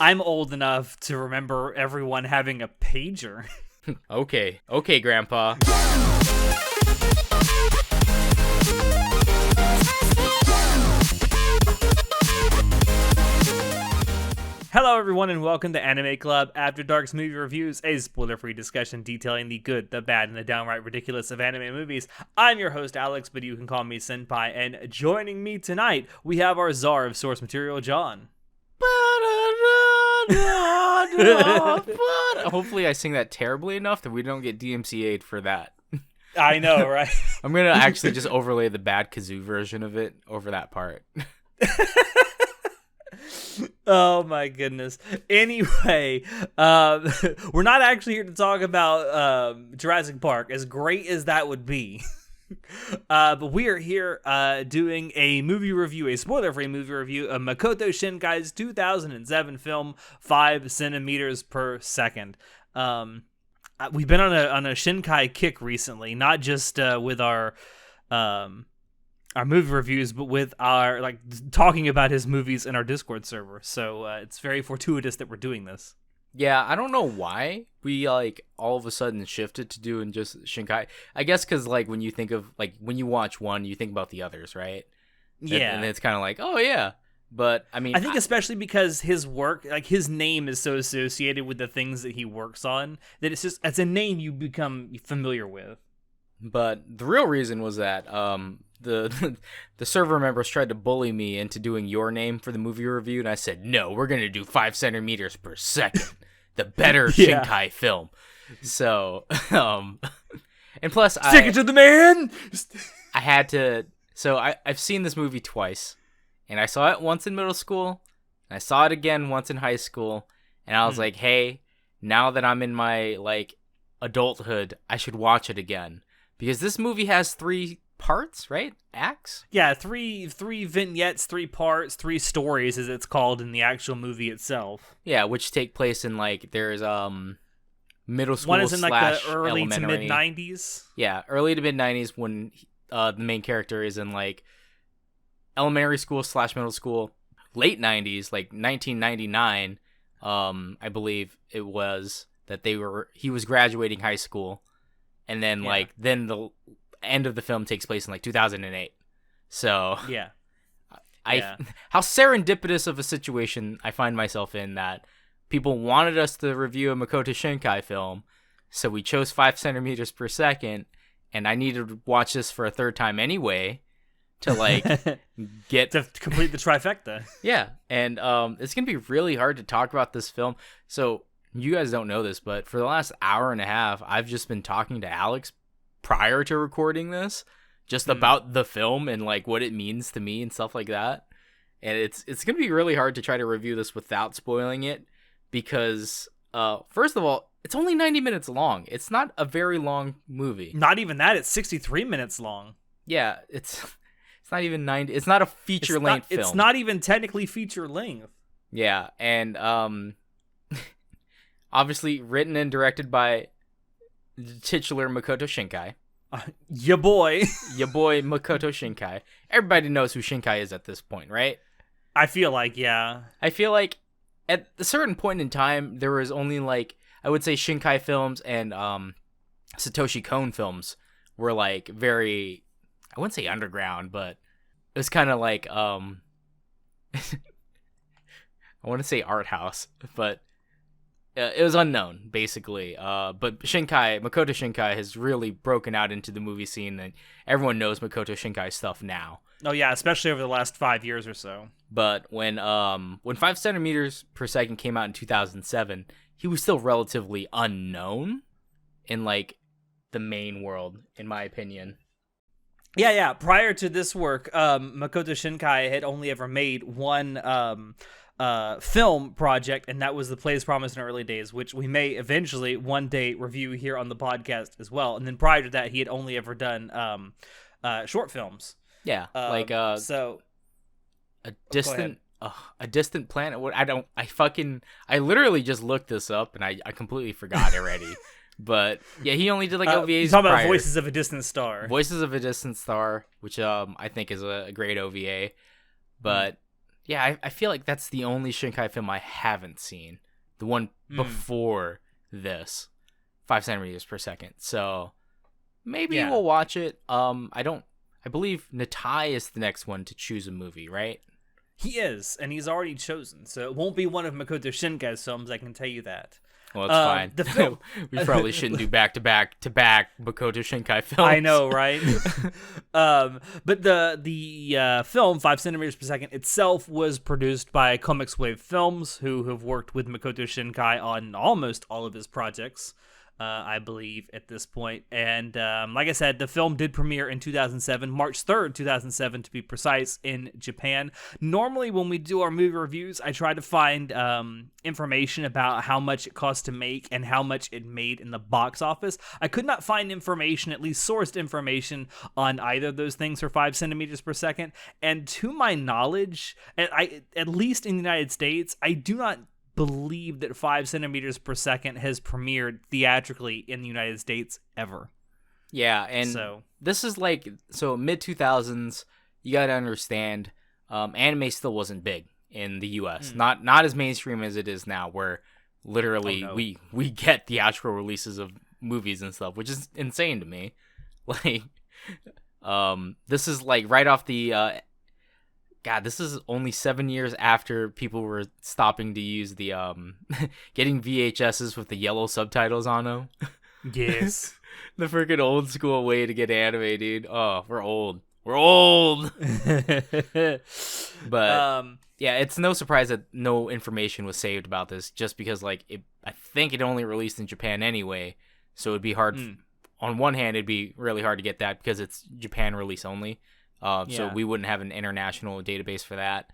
I'm old enough to remember everyone having a pager. Okay, Grandpa. Hello everyone and welcome to Anime Club After Dark's Movie Reviews, a spoiler-free discussion detailing the good, the bad, and the downright ridiculous of anime movies. I'm your host Alex, but you can call me Senpai, and joining me tonight, we have our czar of source material, John. Hopefully I sing that terribly enough that we don't get DMCA'd for that. I know, right? I'm going to actually just overlay the bad kazoo version of it over that part. Oh my goodness. Anyway, we're not actually here to talk about Jurassic Park, as great as that would be. But we are here doing a movie review, a spoiler-free movie review of Makoto Shinkai's 2007 film 5 centimeters per second. We've been on a Shinkai Kick recently, not just with our movie reviews, but with our talking about his movies in our Discord server. So it's very fortuitous that we're doing this. Yeah, I don't know why we all of a sudden shifted to doing just Shinkai. I guess because when you think of when you watch one, you think about the others, right? Yeah, and it's kind of oh yeah. But I mean, I think especially because his work, his name is so associated with the things that he works on that it's a name you become familiar with. But the real reason was that the server members tried to bully me into doing your name for the movie review, and I said, no, we're going to do 5 centimeters per second, the better Shinkai film. So, and plus, stick it to the man! I had to, so I've seen this movie twice, and I saw it once in middle school, and I saw it again once in high school, and I was like, hey, now that I'm in my, adulthood, I should watch it again. Because this movie has 3 parts, right? Acts? Yeah, three vignettes, 3 parts, 3 stories, as it's called in the actual movie itself. Yeah, which take place in there's middle school. One is in the early elementary. to mid 90s. Yeah, early to mid 90s when the main character is in elementary school / middle school. Late 90s, 1999, I believe it was that he was graduating high school. And then, then the end of the film takes place in, 2008. So, yeah. How serendipitous of a situation I find myself in that people wanted us to review a Makoto Shinkai film, so we chose 5 centimeters per second, and I needed to watch this for a third time anyway to, get... to complete the trifecta. Yeah, and it's going to be really hard to talk about this film, so... You guys don't know this, but for the last hour and a half, I've just been talking to Alex prior to recording this, just about the film and what it means to me and stuff like that. And it's gonna be really hard to try to review this without spoiling it, because first of all, it's only 90 minutes long. It's not a very long movie. Not even that. It's 63 minutes long. Yeah, it's not even 90. It's not a feature length film. It's not even technically feature length. Yeah, and obviously written and directed by the titular Makoto Shinkai. Ya boy. Ya boy Makoto Shinkai. Everybody knows who Shinkai is at this point, right? I feel yeah. I feel like at a certain point in time, there was only I would say Shinkai films and Satoshi Kon films were very, I wouldn't say underground, but it was kind of I want to say art house, but it was unknown, basically. But Makoto Shinkai has really broken out into the movie scene, and everyone knows Makoto Shinkai stuff now. Oh yeah, especially over the last 5 years or so. But when 5 centimeters per second came out in 2007, he was still relatively unknown in the main world, in my opinion. Yeah. Prior to this work, Makoto Shinkai had only ever made one film project, and that was The Play's Promise in Early Days, which we may eventually one day review here on the podcast as well. And then prior to that, he had only ever done short films. Yeah, so a distant planet. What I literally just looked this up and I completely forgot already. But yeah, he only did OVAs. Talking about Voices of a Distant Star. Voices of a Distant Star, which I think is a great OVA. But Yeah, I feel like that's the only Shinkai film I haven't seen. The one before this, 5 centimeters per second. So maybe we'll watch it. I believe Natai is the next one to choose a movie, right? He is, and he's already chosen, so it won't be one of Makoto Shinkai's films, I can tell you that. Well, it's fine. The film... We probably shouldn't do back-to-back Makoto Shinkai films. I know, right? But the film, 5 centimeters per second, itself was produced by Comics Wave Films, who have worked with Makoto Shinkai on almost all of his projects. I believe, at this point. And like I said, the film did premiere in 2007, March 3rd, 2007, to be precise, in Japan. Normally, when we do our movie reviews, I try to find information about how much it cost to make and how much it made in the box office. I could not find information, at least sourced information, on either of those things for 5 centimeters per second. And to my knowledge, at least in the United States, I do not believe that 5 centimeters per second has premiered theatrically in the United States ever. Yeah, and this is like, so mid 2000s, you gotta understand, anime still wasn't big in the US. Not as mainstream as it is now, where literally we get theatrical releases of movies and stuff, which is insane to me. Like, this is like right off the God, this is only 7 years after people were stopping to use the getting VHSs with the yellow subtitles on them. Yes. The freaking old school way to get anime, dude. Oh, we're old. We're old. But yeah, it's no surprise that no information was saved about this, just because like I think it only released in Japan anyway, so it'd be hard. On one hand, it'd be really hard to get that because it's Japan release only. So we wouldn't have an international database for that.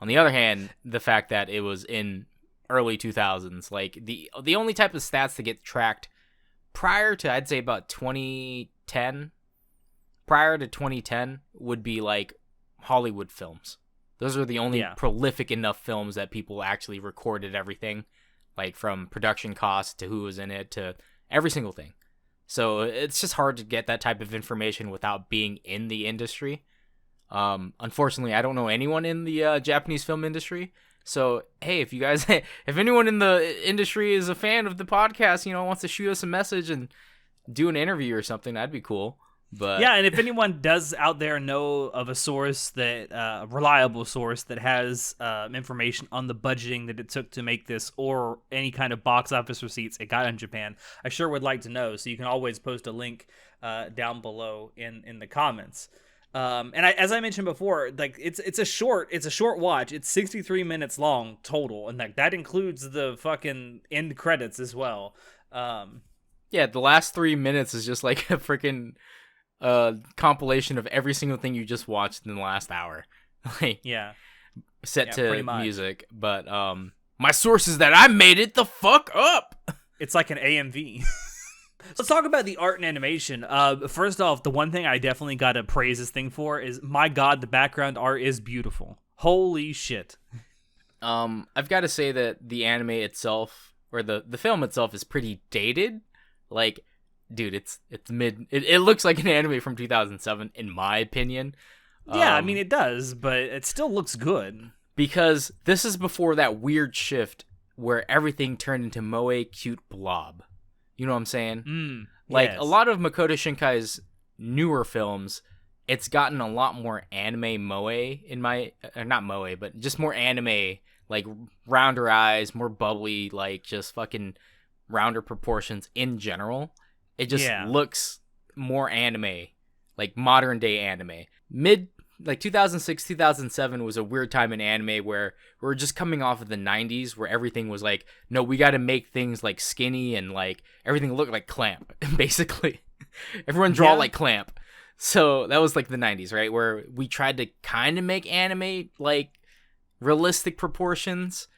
On the other hand, the fact that it was in early 2000s, like the only type of stats that get tracked prior to, I'd say about 2010, prior to 2010 would be like Hollywood films. Those are the only prolific enough films that people actually recorded everything, like from production costs to who was in it to every single thing. So it's just hard to get that type of information without being in the industry. Unfortunately, I don't know anyone in the Japanese film industry. So, hey, if you guys, if anyone in the industry is a fan of the podcast, wants to shoot us a message and do an interview or something, that'd be cool. But yeah, and if anyone does out there know of a source that a reliable source that has information on the budgeting that it took to make this, or any kind of box office receipts it got in Japan, I sure would like to know. So you can always post a link down below in the comments. And as I mentioned before, like it's a short watch. It's 63 minutes long total, and that includes the fucking end credits as well. Yeah, the last 3 minutes is just like a freaking compilation of every single thing you just watched in the last hour. Like, set to music. But my source is that I made it the fuck up. It's like an AMV. Let's talk about the art and animation. First off, the one thing I definitely gotta praise this thing for is, my god, the background art is beautiful. Holy shit. I've got to say that the anime itself, or the film itself, is pretty dated. Like, dude, it's mid. It looks like an anime from 2007, in my opinion. Yeah, I mean it does, but it still looks good. Because this is before that weird shift where everything turned into moe cute blob. You know what I'm saying? Like, a lot of Makoto Shinkai's newer films, it's gotten a lot more anime moe in my, not moe, but just more anime, like rounder eyes, more bubbly, like just fucking rounder proportions in general. It just looks more anime, like modern day anime. Like 2006, 2007 was a weird time in anime where we were just coming off of the 90s, where everything was like, no, we got to make things like skinny and like everything looked like Clamp, basically. Everyone draw like Clamp. So that was like the 90s, right? Where we tried to kind of make anime like realistic proportions.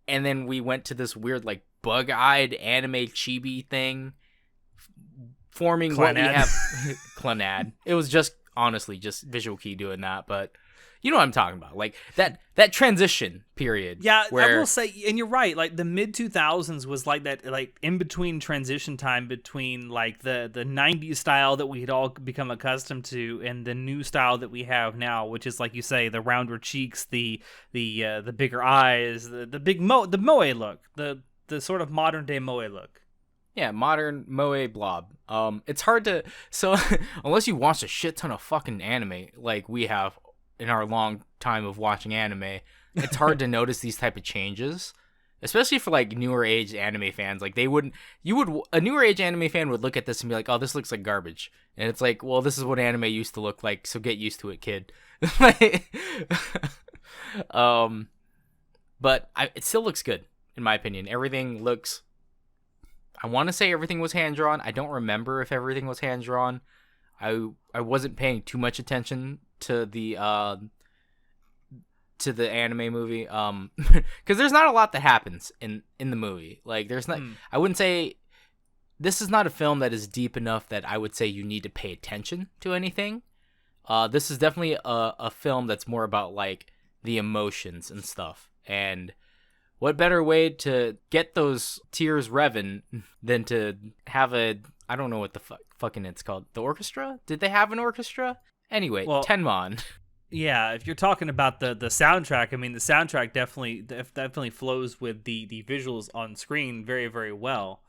And then we went to this weird like bug-eyed anime chibi thing, forming what we have. Clannad. It was just honestly just Visual Kei doing that, but you know what I'm talking about, like that transition period. Yeah, where I will say, and you're right. Like the mid 2000s was like that, like in between transition time between like the '90s style that we had all become accustomed to, and the new style that we have now, which is like you say, the rounder cheeks, the bigger eyes, the big the moe look, the sort of modern day moe look. Yeah, modern moe blob. It's hard to so unless you watch a shit ton of fucking anime like we have in our long time of watching anime, it's hard to notice these type of changes, especially for like newer age anime fans. Like a newer age anime fan would look at this and be like, "Oh, this looks like garbage," and it's like, "Well, this is what anime used to look like, so get used to it, kid." But it still looks good in my opinion. Everything looks. I want to say everything was hand drawn. I don't remember if everything was hand drawn. I wasn't paying too much attention to the anime movie because there's not a lot that happens in the movie. Like there's not. I wouldn't say this is not a film that is deep enough that I would say you need to pay attention to anything. This is definitely a film that's more about like the emotions and stuff. And what better way to get those tears revving than to have I don't know what the fucking it's called. The orchestra? Did they have an orchestra? Anyway, well, Tenmon. Yeah, if you're talking about the soundtrack, I mean, the soundtrack definitely flows with the visuals on screen very, very well.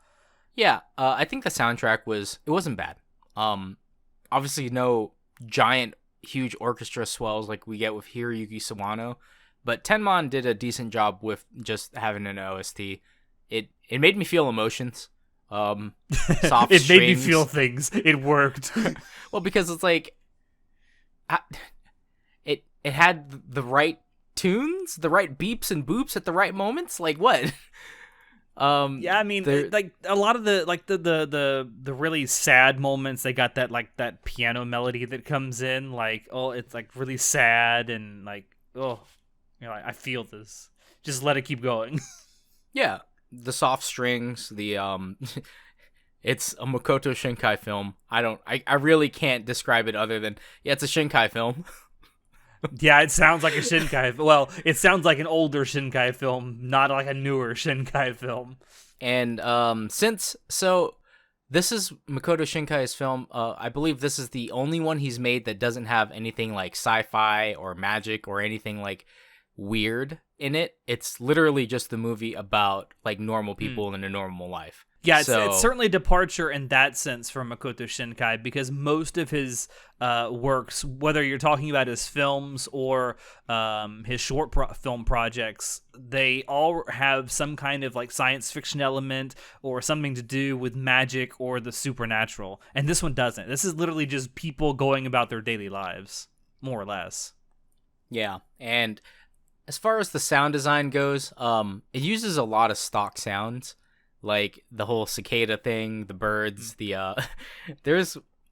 Yeah, I think the soundtrack wasn't bad. Obviously no giant, huge orchestra swells like we get with Hiroyuki Sawano, but Tenmon did a decent job with just having an OST. It made me feel emotions. Soft it strings. Made me feel things. It worked. Well, because it's like it had the right tunes, the right beeps and boops at the right moments. Like what? Yeah, I mean, like a lot of the really sad moments, they got that piano melody that comes in. Like, oh, it's like really sad and like, oh, you know, I feel this. Just let it keep going. Yeah, the soft strings, the it's a Makoto Shinkai film. I really can't describe it other than it's a Shinkai film. Yeah, it sounds like a Shinkai. Well, it sounds like an older Shinkai film, not like a newer Shinkai film. And this is Makoto Shinkai's film. I believe this is the only one he's made that doesn't have anything like sci-fi or magic or anything like weird in it. It's literally just the movie about like normal people in a normal life. Yeah, it's certainly a departure in that sense from Makoto Shinkai, because most of his works, whether you're talking about his films or his short film projects, they all have some kind of like science fiction element or something to do with magic or the supernatural. And this one doesn't. This is literally just people going about their daily lives, more or less. Yeah, and as far as the sound design goes, it uses a lot of stock sounds. Like the whole cicada thing, the birds, I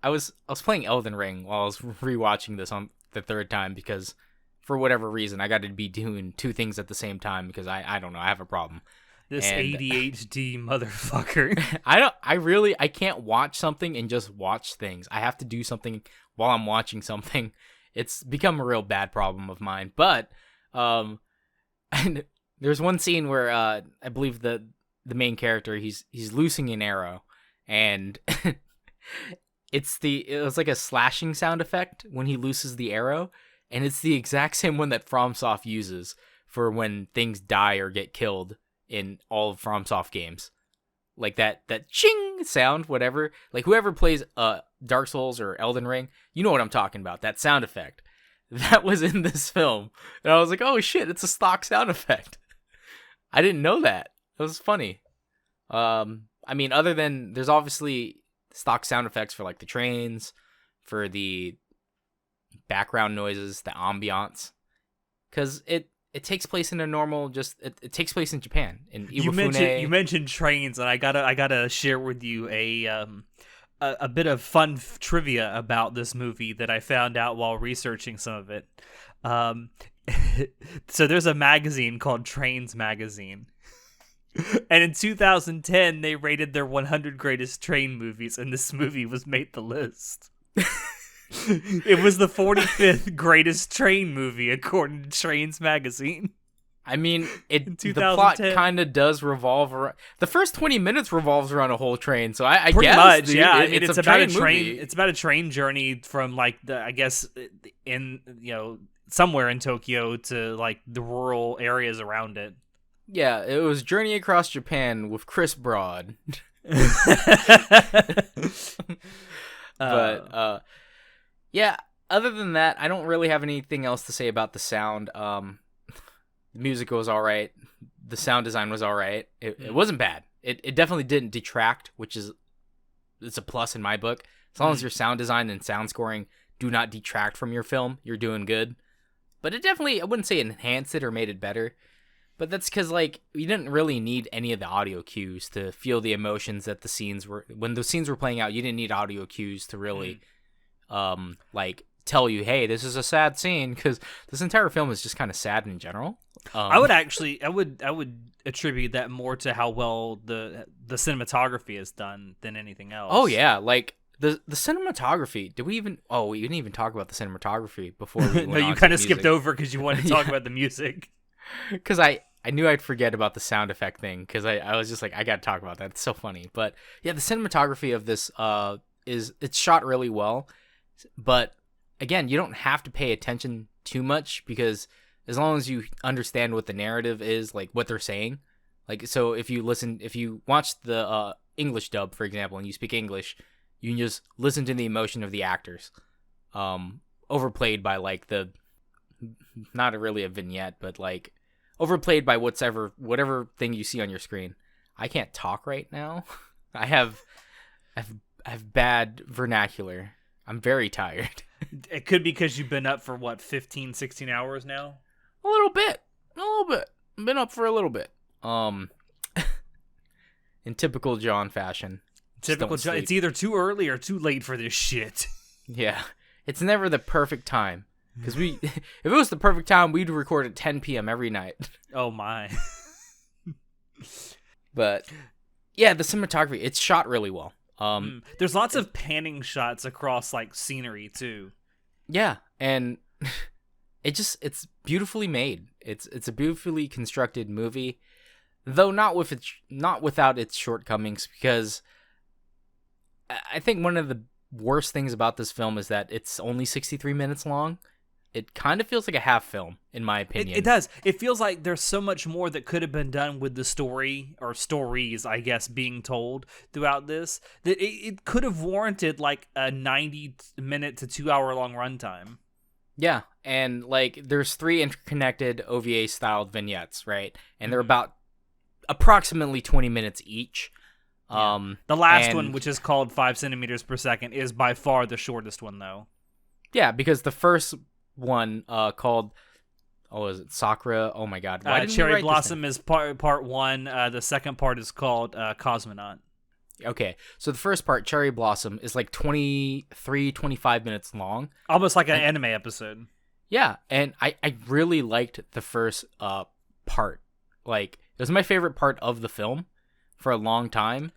was playing Elden Ring while I was rewatching this on the third time because for whatever reason I got to be doing two things at the same time because I don't know, I have a problem. This ADHD motherfucker. I can't watch something and just watch things. I have to do something while I'm watching something. It's become a real bad problem of mine. But and there's one scene where I believe the main character, he's loosing an arrow, and it was like a slashing sound effect when he looses the arrow, and it's the exact same one that FromSoft uses for when things die or get killed in all of FromSoft games. Like that ching sound, whatever. Like whoever plays Dark Souls or Elden Ring, you know what I'm talking about, that sound effect. That was in this film. And I was like, oh shit, it's a stock sound effect. I didn't know that. It was funny. I mean, other than there's obviously stock sound effects for like the trains, for the background noises, the ambiance, because it takes place in a normal it takes place in Japan in Iwafune. You mentioned trains, and I gotta share with you a bit of fun trivia about this movie that I found out while researching some of it. So there's a magazine called Trains Magazine. And in 2010, they rated their 100 greatest train movies, and this movie was made the list. It was the 45th greatest train movie according to Trains magazine. I mean, the 2010. plot kind of does revolve around. The first 20 minutes revolves around a whole train, so I Pretty guess, much, dude, yeah. I mean, it's about a train train. movie. It's about a train journey from like I guess in somewhere in Tokyo to like the rural areas around it. Yeah, it was Journey Across Japan with Chris Broad. But yeah. Other than that, I don't really have anything else to say about the sound. The music was all right. The sound design was all right. It wasn't bad. It definitely didn't detract, which is it's a plus in my book. As long as your sound design and sound scoring do not detract from your film, you're doing good. But it definitely, I wouldn't say enhanced it or made it better. But that's because, like, you didn't really need any of the audio cues to feel the emotions that the scenes were... When the scenes were playing out, you didn't need audio cues to really, like, tell you, hey, this is a sad scene, because this entire film is just kind of sad in general. I would attribute that more to how well the cinematography is done than anything else. Oh, yeah, like... The cinematography, we didn't even talk about the cinematography before we went No, you kind of skipped over because you wanted to talk about the music. Because I knew I'd forget about the sound effect thing, because I was just like, I gotta talk about that. It's so funny. But yeah, the cinematography of this it's shot really well. But again, you don't have to pay attention too much, because as long as you understand what the narrative is, like what they're saying. Like, so if you watch the English dub, for example, and you speak English, you can just listen to the emotion of the actors, overplayed by like not really a vignette, but like overplayed by whatever thing you see on your screen. I can't talk right now. I have bad vernacular. I'm very tired. It could be because you've been up for 15, 16 hours now. A little bit. Been up for a little bit. In typical John fashion. It's either too early or too late for this shit. Yeah, it's never the perfect time. Because if it was the perfect time, we'd record at 10 p.m. every night. Oh my. But yeah, the cinematography, it's shot really well. There's lots of panning shots across like scenery too. Yeah, and it's beautifully made. It's a beautifully constructed movie, though not without its shortcomings, because I think one of the worst things about this film is that it's only 63 minutes long. It kind of feels like a half film, in my opinion. It does. It feels like there's so much more that could have been done with the story, or stories, I guess, being told throughout this, that it could have warranted like a 90-minute to 2-hour long runtime. Yeah, and like there's 3 interconnected OVA-styled vignettes, right? And they're about approximately 20 minutes each. Yeah. The last one, which is called 5 centimeters per second, is by far the shortest one, though. Yeah, because the first one called, is it Sakura? Oh my god. Why didn't Cherry Blossom is part 1. The second part is called Cosmonaut. Okay, so the first part, Cherry Blossom, is like 25 minutes long. Almost like an anime episode. Yeah, and I really liked the first part. Like, it was my favorite part of the film for a long time.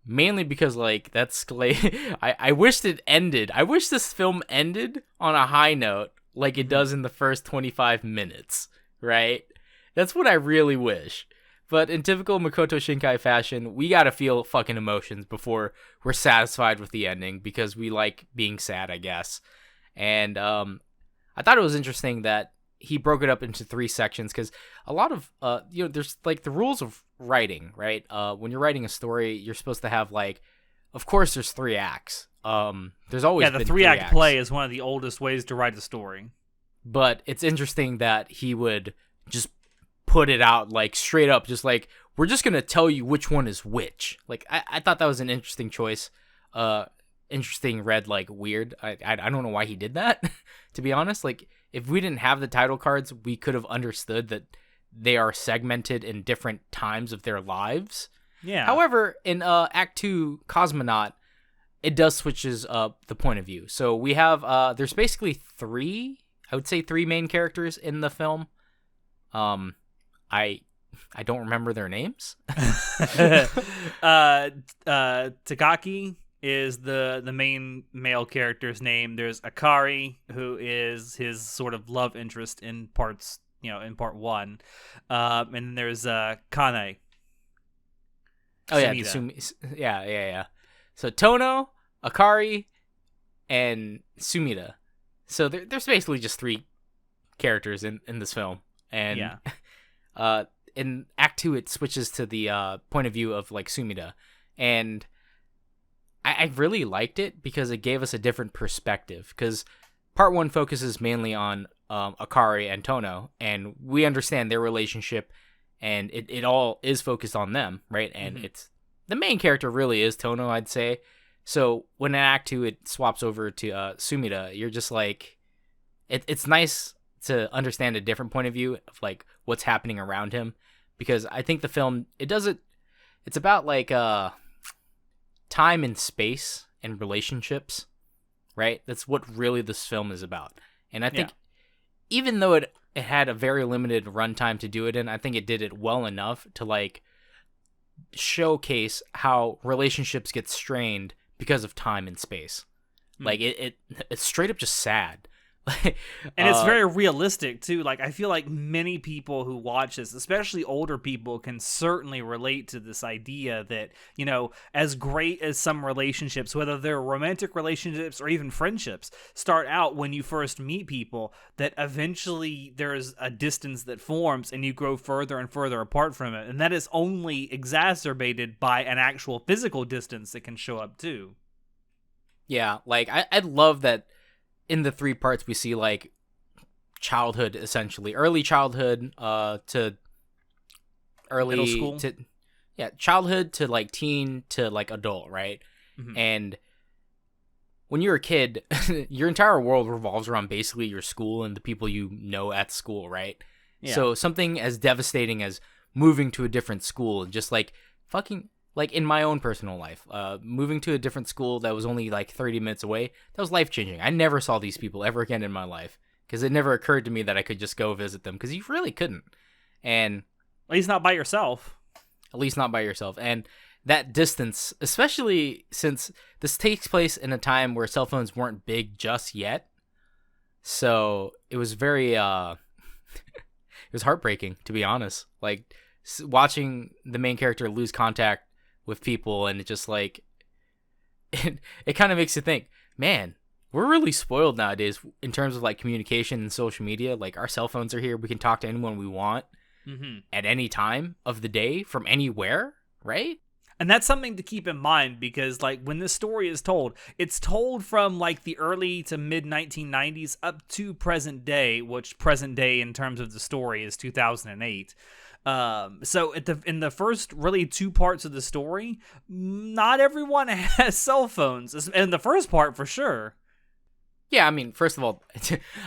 Mainly because, like, that's like, I wished it ended. I wish this film ended on a high note, like it does in the first 25 minutes, right? That's what I really wish. But in typical Makoto Shinkai fashion, we gotta feel fucking emotions before we're satisfied with the ending, because we like being sad, I guess. And I thought it was interesting that he broke it up into 3 sections, because a lot of there's like the rules of writing, right? When you're writing a story, you're supposed to have, like, of course there's 3 acts. There's always the been 3-act acts. play is one of the oldest ways to write a story. But it's interesting that he would just put it out like straight up, just like, we're just gonna tell you which one is which. Like, I thought that was an interesting choice. Interesting, read like weird. I don't know why he did that. To be honest, like, if we didn't have the title cards, we could have understood that they are segmented in different times of their lives. Yeah. However, in Act 2, Cosmonaut, it does switches up the point of view. So we have there's basically 3 main characters in the film. I don't remember their names. Takaki, is the main male character's name. There's Akari, who is his sort of love interest in in part one, and then there's Kane. Oh yeah, Sumida. yeah. So Tono, Akari, and Sumida. So there's basically just three characters in this film, and Yeah. in Act 2 it switches to the point of view of like Sumida, and I really liked it because it gave us a different perspective. Because part 1 focuses mainly on Akari and Tono, and we understand their relationship, and it all is focused on them, right? And it's the main character really is Tono, I'd say. So when in Act 2 it swaps over to Sumida, you're just like, it's nice to understand a different point of view of like what's happening around him, because I think the film it's about like time and space and relationships, right? That's what really this film is about. And I think even though it had a very limited runtime to do it in, I think it did it well enough to like showcase how relationships get strained because of time and space. Like it's straight up just sad. And it's very realistic too. Like, I feel like many people who watch this, especially older people, can certainly relate to this idea that, you know, as great as some relationships, whether they're romantic relationships or even friendships, start out when you first meet people, that eventually there's a distance that forms and you grow further and further apart from it. And that is only exacerbated by an actual physical distance that can show up too. Yeah, like I love that in the 3 parts we see like childhood, essentially early childhood to early middle school, to childhood to like teen to like adult, right? And when you're a kid, your entire world revolves around basically your school and the people you know at school, right? So something as devastating as moving to a different school, just like fucking, like in my own personal life, moving to a different school that was only like 30 minutes away, that was life-changing. I never saw these people ever again in my life because it never occurred to me that I could just go visit them, because you really couldn't. And at least not by yourself. And that distance, especially since this takes place in a time where cell phones weren't big just yet. So it was very, it was heartbreaking, to be honest. Like watching the main character lose contact with people, and it just like it kind of makes you think, man, we're really spoiled nowadays in terms of like communication and social media. Like our cell phones are here, we can talk to anyone we want at any time of the day from anywhere, right? And that's something to keep in mind, because like when this story is told, it's told from like the early to mid 1990s up to present day, which present day in terms of the story is 2008. So in the first really 2 parts of the story, not everyone has cell phones. In the first part, for sure. Yeah, I mean, first of all,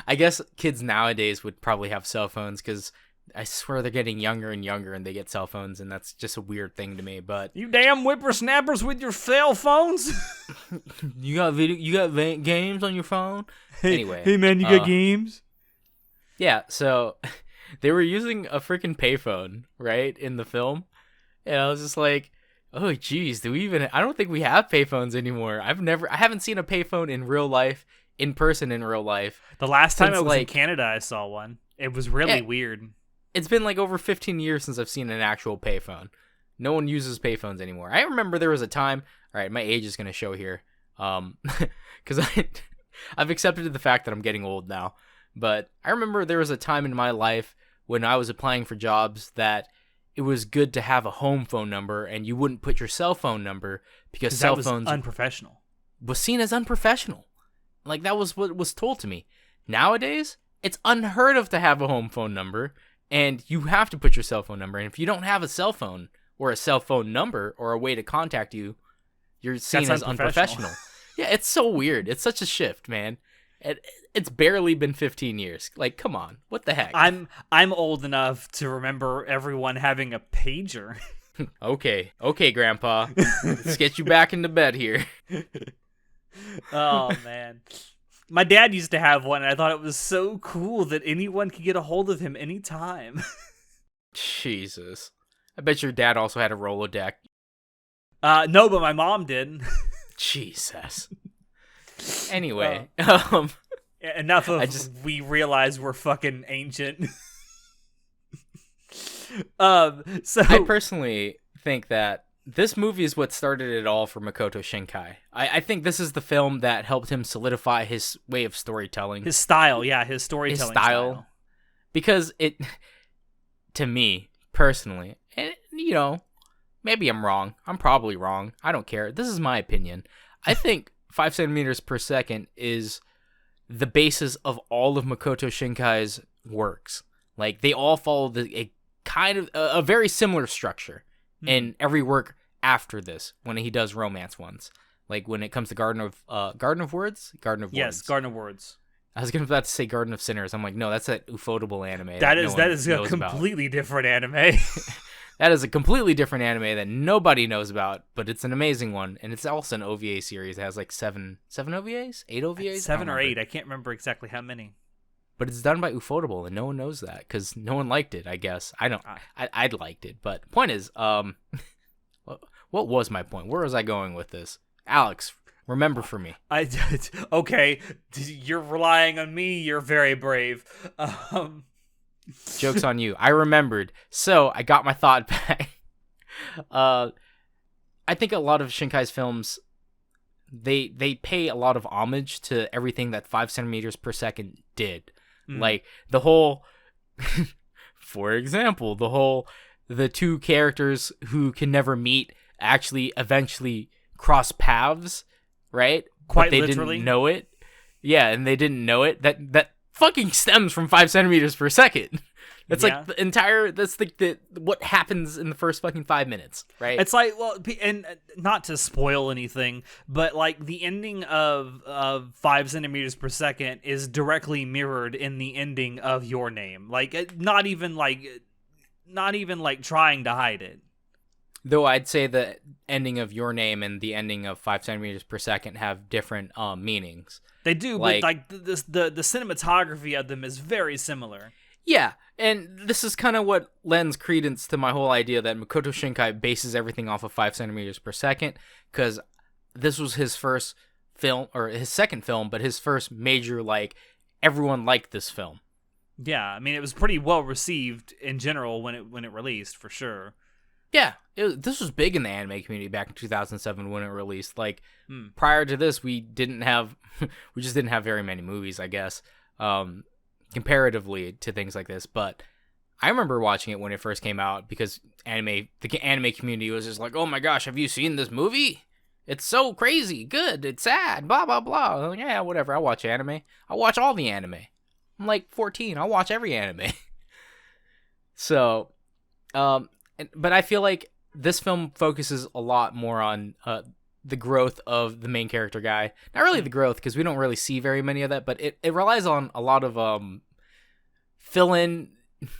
I guess kids nowadays would probably have cell phones, because I swear they're getting younger and younger and they get cell phones, and that's just a weird thing to me. But you damn whippersnappers with your cell phones. you got games on your phone? Anyway. Hey man, you got games? Yeah, so they were using a freaking payphone, right, in the film. And I was just like, oh, geez, I don't think we have payphones anymore. I haven't seen a payphone in real life, in person in real life. The last time I was in Canada, I saw one. It was really weird. It's been like over 15 years since I've seen an actual payphone. No one uses payphones anymore. I remember there was a time, all right, my age is going to show here, because I've accepted the fact that I'm getting old now. But I remember there was a time in my life when I was applying for jobs that it was good to have a home phone number, and you wouldn't put your cell phone number because cell phones unprofessional. Was seen as unprofessional. Like that was what was told to me. Nowadays, it's unheard of to have a home phone number, and you have to put your cell phone number. And if you don't have a cell phone or a cell phone number or a way to contact you, you're seen as unprofessional. Yeah, it's so weird. It's such a shift, man. It's barely been 15 years. Like, come on. What the heck? I'm old enough to remember everyone having a pager. Okay, Grandpa. Let's get you back into bed here. Oh, man. My dad used to have one, and I thought it was so cool that anyone could get a hold of him anytime. Jesus. I bet your dad also had a Rolodeck. No, but my mom did. Jesus. Anyway, enough of we realize we're fucking ancient. So I personally think that this movie is what started it all for Makoto Shinkai. I think this is the film that helped him solidify his way of storytelling. His style, his storytelling style. Because it, to me, personally, and maybe I'm wrong. I'm probably wrong. I don't care. This is my opinion. I think 5 centimeters per second is the basis of all of Makoto Shinkai's works. Like, they all follow a very similar structure in every work after this, when he does romance ones. Like, when it comes to Garden of Words? Garden of Words. Yes, Garden of Words. I was about to say Garden of Sinners. I'm like, no, that's that Ufotable anime. That is a completely different anime. That is a completely different anime that nobody knows about, but it's an amazing one, and it's also an OVA series. It has like seven OVAs? 8 OVAs? 7 or 8. I can't remember exactly how many. But it's done by Ufotable, and no one knows that, because no one liked it, I guess. I'd liked it, but point is, what was my point? Where was I going with this? Alex, remember for me. Okay, you're relying on me. You're very brave. Joke's on you. I remembered. So I got my thought back. I think a lot of Shinkai's films, they pay a lot of homage to everything that 5 centimeters per second did. Like the whole, for example, the two characters who can never meet actually eventually cross paths, right? Quite but they literally. didn't know it. Yeah, and they didn't know it. That fucking stems from 5 centimeters per second. That's like the entire. That's the what happens in the first fucking 5 minutes, right? It's like, well, and not to spoil anything, but like the ending of 5 centimeters per second is directly mirrored in the ending of Your Name. Like, not even like trying to hide it. Though I'd say the ending of Your Name and the ending of 5 centimeters per second have different meanings. They do, but like the cinematography of them is very similar. Yeah, and this is kind of what lends credence to my whole idea that Makoto Shinkai bases everything off of 5 centimeters per second, because this was his first film, or his second film, but his first major, like, everyone liked this film. Yeah, I mean, it was pretty well received in general when it released, for sure. Yeah, this was big in the anime community back in 2007 when it released. Like, prior to this, we just didn't have very many movies, I guess, comparatively to things like this. But I remember watching it when it first came out, because the anime community was just like, oh my gosh, have you seen this movie? It's so crazy, good, it's sad, blah, blah, blah. I'm like, yeah, whatever, I watch anime. I watch all the anime. I'm like 14, I'll watch every anime. So, but I feel like this film focuses a lot more on the growth of the main character guy. Not really the growth, because we don't really see very many of that, but it relies on a lot of fill in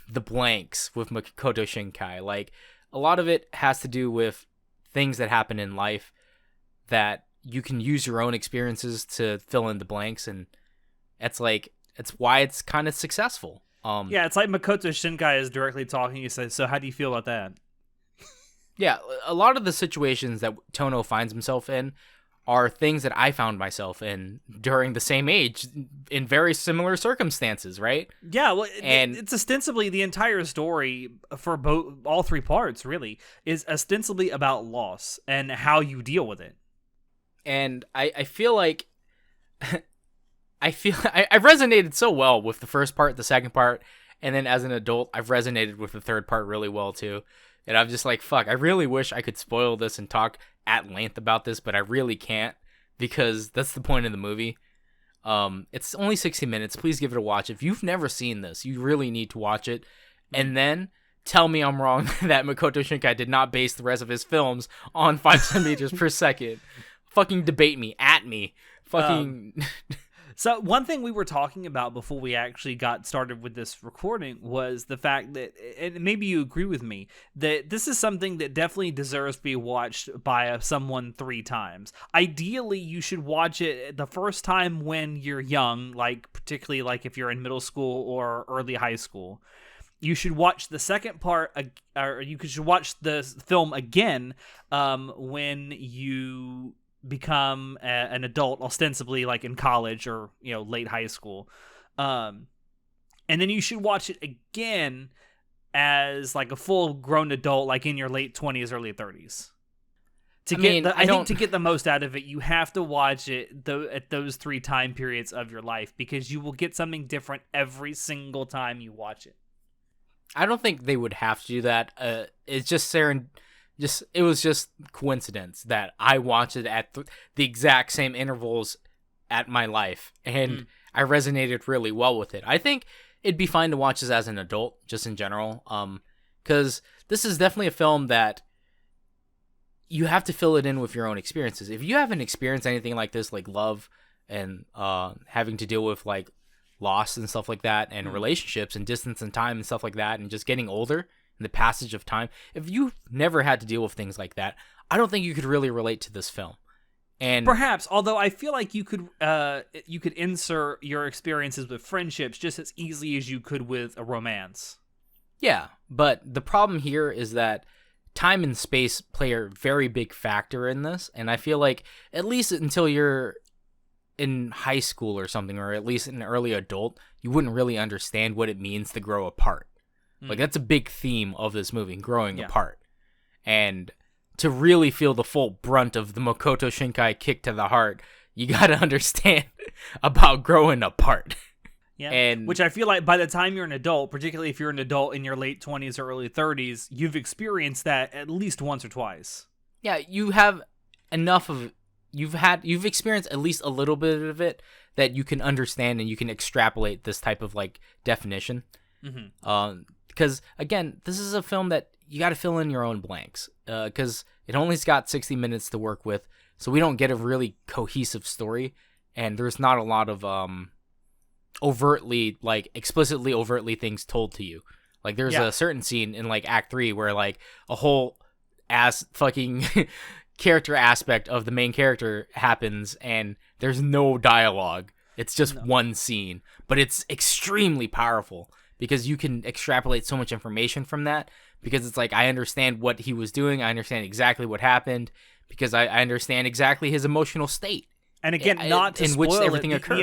the blanks with Makoto Shinkai. Like, a lot of it has to do with things that happen in life that you can use your own experiences to fill in the blanks, and it's why it's kind of successful. Yeah, it's like Makoto Shinkai is directly talking. You say, so how do you feel about that? Yeah, a lot of the situations that Tono finds himself in are things that I found myself in during the same age in very similar circumstances, right? Yeah, well, and it's ostensibly the entire story for all 3 parts, really, is ostensibly about loss and how you deal with it. And I feel like I resonated so well with the first part, the second part, and then as an adult, I've resonated with the third part really well too. And I'm just like, fuck, I really wish I could spoil this and talk at length about this, but I really can't, because that's the point of the movie. It's only 60 minutes. Please give it a watch. If you've never seen this, you really need to watch it. And then tell me I'm wrong that Makoto Shinkai did not base the rest of his films on 5 centimeters per second. Fucking debate me. At me. Fucking... So one thing we were talking about before we actually got started with this recording was the fact that, and maybe you agree with me, that this is something that definitely deserves to be watched by someone 3 times. Ideally, you should watch it the first time when you're young, like particularly like if you're in middle school or early high school. You should watch the second part, or you should watch the film again when you become an adult, ostensibly like in college or late high school, and then you should watch it again as like a full grown adult, like in your late 20s, early 30s. I think to get the most out of it, you have to watch it at those 3 time periods of your life, because you will get something different every single time you watch it. I don't think they would have to do that. It's just it was just coincidence that I watched it at the exact same intervals at my life, and I resonated really well with it. I think it'd be fine to watch this as an adult, just in general, because this is definitely a film that you have to fill it in with your own experiences. If you haven't experienced anything like this, like love and having to deal with like loss and stuff like that, and relationships and distance and time and stuff like that, and just getting older and the passage of time, if you've never had to deal with things like that, I don't think you could really relate to this film. And perhaps, although I feel like you could insert your experiences with friendships just as easily as you could with a romance. Yeah, but the problem here is that time and space play a very big factor in this, and I feel like at least until you're in high school or something, or at least an early adult, you wouldn't really understand what it means to grow apart. Like, that's a big theme of this movie, growing apart. And to really feel the full brunt of the Makoto Shinkai kick to the heart, you gotta understand about growing apart. Yeah, and which I feel like by the time you're an adult, particularly if you're an adult in your late 20s or early 30s, you've experienced that at least once or twice. Yeah, you have enough of you've experienced at least a little bit of it that you can understand, and you can extrapolate this type of like definition. Because again, this is a film that you got to fill in your own blanks, because it only's got 60 minutes to work with, so we don't get a really cohesive story, and there's not a lot of explicitly overtly things told to you. Like, there's a certain scene in like Act 3 where like a whole ass fucking character aspect of the main character happens, and there's no dialogue. It's just one scene, but it's extremely powerful because you can extrapolate so much information from that, because it's like, I understand what he was doing, I understand exactly what happened, because I understand exactly his emotional state. And again, not to in spoil which everything it, occurred.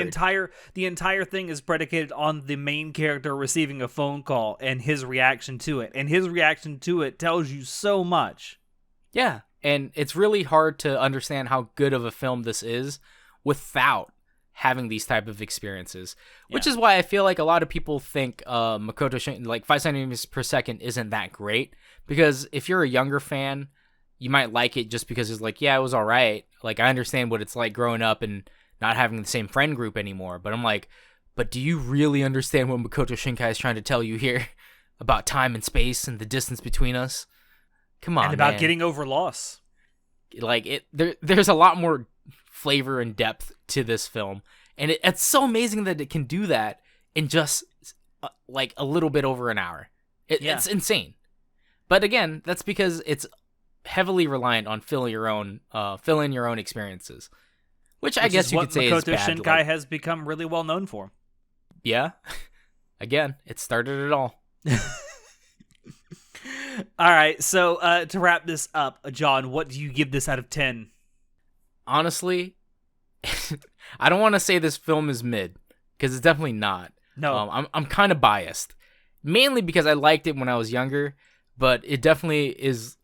the entire thing is predicated on the main character receiving a phone call and his reaction to it. And his reaction to it tells you so much. Yeah, and it's really hard to understand how good of a film this is without having these type of experiences, which is why I feel like a lot of people think Makoto Shinkai, like 5 centimeters per second, isn't that great, because if you're a younger fan, you might like it just because it's like, yeah, it was all right. Like, I understand what it's like growing up and not having the same friend group anymore, but I'm like, but do you really understand what Makoto Shinkai is trying to tell you here about time and space and the distance between us? Come on, and about man. getting over loss. Like, there's a lot more flavor and depth to this film, and it's so amazing that it can do that in just like a little bit over an hour. It's insane. But again, that's because it's heavily reliant on fill in your own experiences, which I guess you could say Makoto is bad. Shinkai has become really well known for. Yeah, again, it started it all. All right, so to wrap this up, John, what do you give this out of 10? Honestly, I don't want to say this film is mid, because it's definitely not. No, I'm kind of biased, mainly because I liked it when I was younger, but it definitely is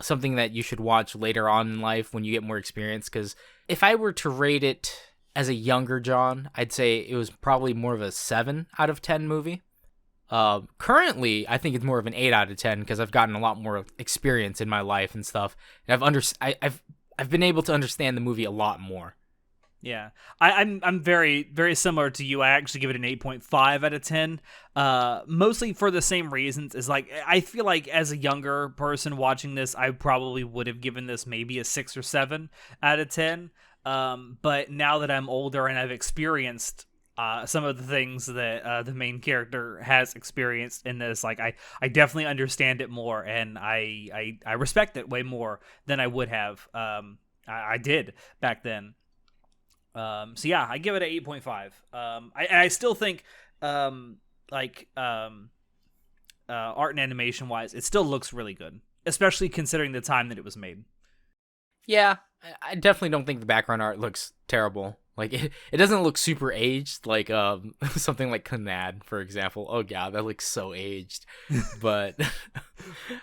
something that you should watch later on in life when you get more experience, because if I were to rate it as a younger John, I'd say it was probably more of a 7 out of 10 movie. Currently, I think it's more of an 8 out of 10 because I've gotten a lot more experience in my life and stuff, and I've been able to understand the movie a lot more. Yeah, I'm very, very similar to you. I actually give it an 8.5 out of 10, mostly for the same reasons. Is like, I feel like as a younger person watching this, I probably would have given this maybe a 6 or 7 out of 10. But now that I'm older and I've experienced some of the things that the main character has experienced in this, like, I definitely understand it more, and I respect it way more than I would have. I did back then. So yeah, I give it an 8.5. I still think, art and animation wise, it still looks really good, especially considering the time that it was made. Yeah, I definitely don't think the background art looks terrible. Like it doesn't look super aged, like something like Kanad, for example. Oh god, that looks so aged. But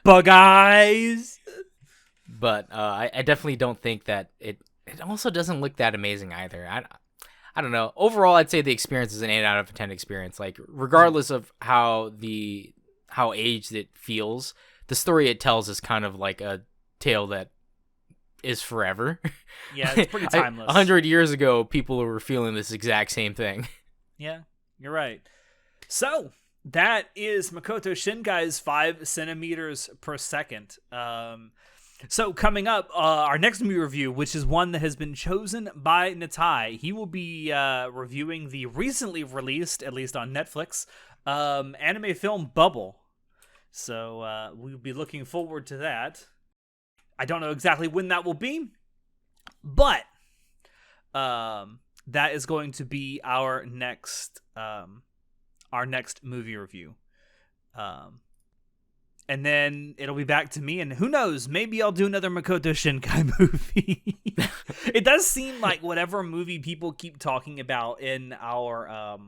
Bug eyes. but I definitely don't think that it also doesn't look that amazing either. I don't know. Overall, I'd say the experience is an 8 out of 10 experience. Like regardless of how aged it feels, the story it tells is kind of like a tale that is forever. Yeah, it's pretty timeless. 100 years ago, people were feeling this exact same thing. Yeah, you're right. So that is Makoto Shinkai's 5 centimeters per second. So coming up, our next movie review, which is one that has been chosen by Natai, he will be reviewing the recently released, at least on Netflix, anime film Bubble. So we'll be looking forward to that. I don't know exactly when that will be, but that is going to be our next movie review. And then it'll be back to me, and who knows, maybe I'll do another Makoto Shinkai movie. It does seem like whatever movie people keep talking about in our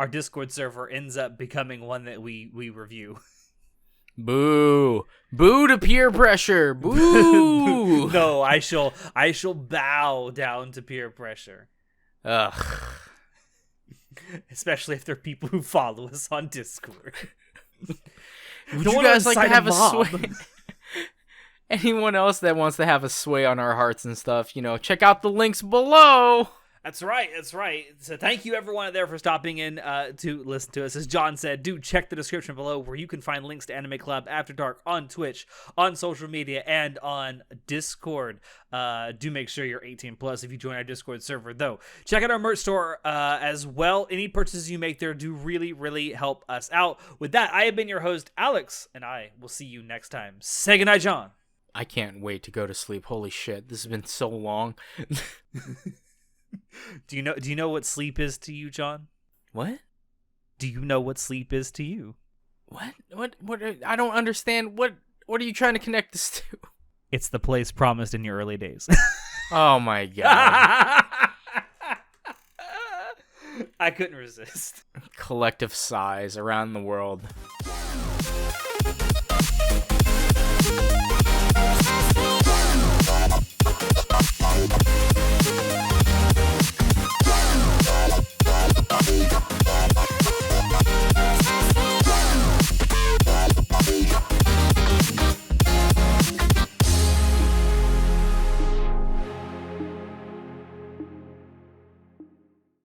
Discord server ends up becoming one that we review. Boo. Boo to peer pressure. Boo. No, I shall bow down to peer pressure. Ugh. Especially if they're people who follow us on Discord. Would you guys like to have a sway? Anyone else that wants to have a sway on our hearts and stuff, check out the links below. That's right. So thank you everyone there for stopping in to listen to us. As John said, do check the description below where you can find links to Anime Club After Dark on Twitch, on social media, and on Discord. Do make sure you're 18 plus if you join our Discord server, though. Check out our merch store as well. Any purchases you make there do really, really help us out. With that, I have been your host, Alex, and I will see you next time. Say goodnight, John. I can't wait to go to sleep. Holy shit, this has been so long. Do you know what sleep is to you, John? What? Do you know what sleep is to you? What? I don't understand. What are you trying to connect this to? It's the place promised in your early days. Oh my god. I couldn't resist. Collective sighs around the world.